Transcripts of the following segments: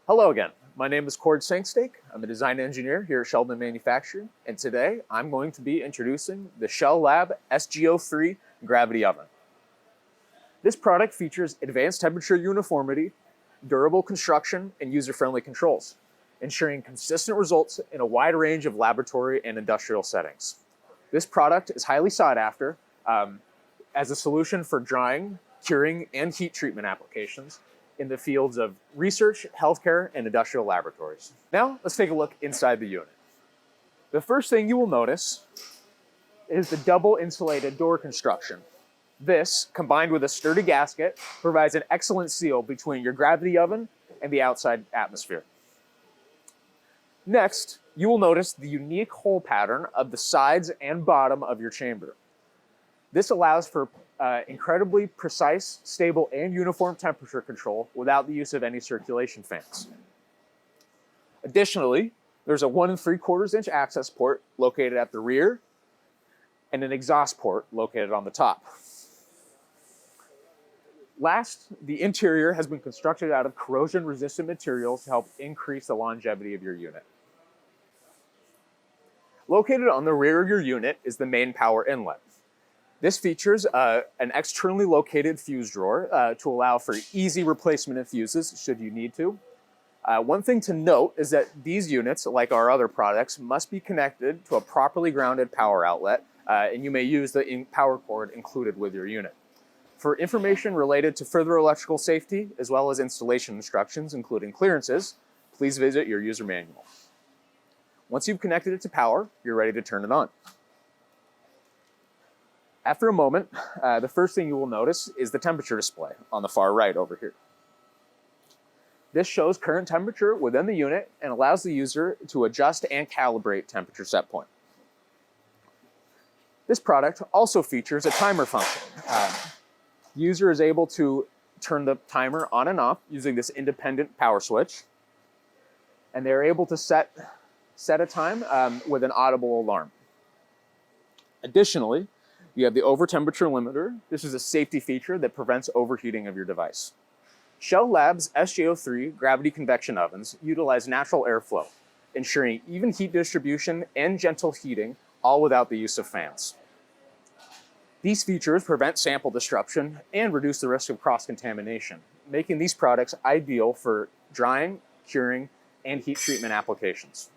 Hello again. My name is Cord Sanksteak. I'm a design engineer here at Sheldon Manufacturing, and today I'm going to be introducing the Shell Lab SGO3 gravity oven. This product features advanced temperature uniformity, durable construction, and user-friendly controls, ensuring consistent results in a wide range of laboratory and industrial settings. This product is highly sought after as a solution for drying, curing, and heat treatment applications in the fields of research, healthcare, and industrial laboratories. Now, let's take a look inside the unit. The first thing you will notice is the double insulated door construction. This, combined with a sturdy gasket, provides an excellent seal between your gravity oven and the outside atmosphere. Next, you will notice the unique hole pattern of the sides and bottom of your chamber. This allows for incredibly precise, stable, and uniform temperature control without the use of any circulation fans. Additionally, there's a 1 3/4 inch access port located at the rear and an exhaust port located on the top. Last, the interior has been constructed out of corrosion-resistant materials to help increase the longevity of your unit. Located on the rear of your unit is the main power inlet. This features an externally located fuse drawer to allow for easy replacement of fuses should you need to. One thing to note is that these units, like our other products, must be connected to a properly grounded power outlet, and you may use the power cord included with your unit. For information related to further electrical safety, as well as installation instructions, including clearances, please visit your user manual. Once you've connected it to power, you're ready to turn it on. After a moment, the first thing you will notice is the temperature display on the far right over here. This shows current temperature within the unit and allows the user to adjust and calibrate temperature set point. This product also features a timer function. The user is able to turn the timer on and off using this independent power switch, and they're able to set a time with an audible alarm. Additionally, you have the over temperature limiter. This is a safety feature that prevents overheating of your device. Shell Lab's SGO3 gravity convection ovens utilize natural airflow, ensuring even heat distribution and gentle heating, all without the use of fans. These features prevent sample disruption and reduce the risk of cross-contamination, making these products ideal for drying, curing, and heat treatment applications.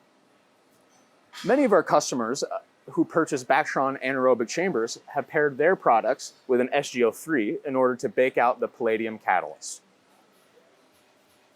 Many of our customers who purchase Bactron anaerobic chambers have paired their products with an SGO3 in order to bake out the palladium catalyst.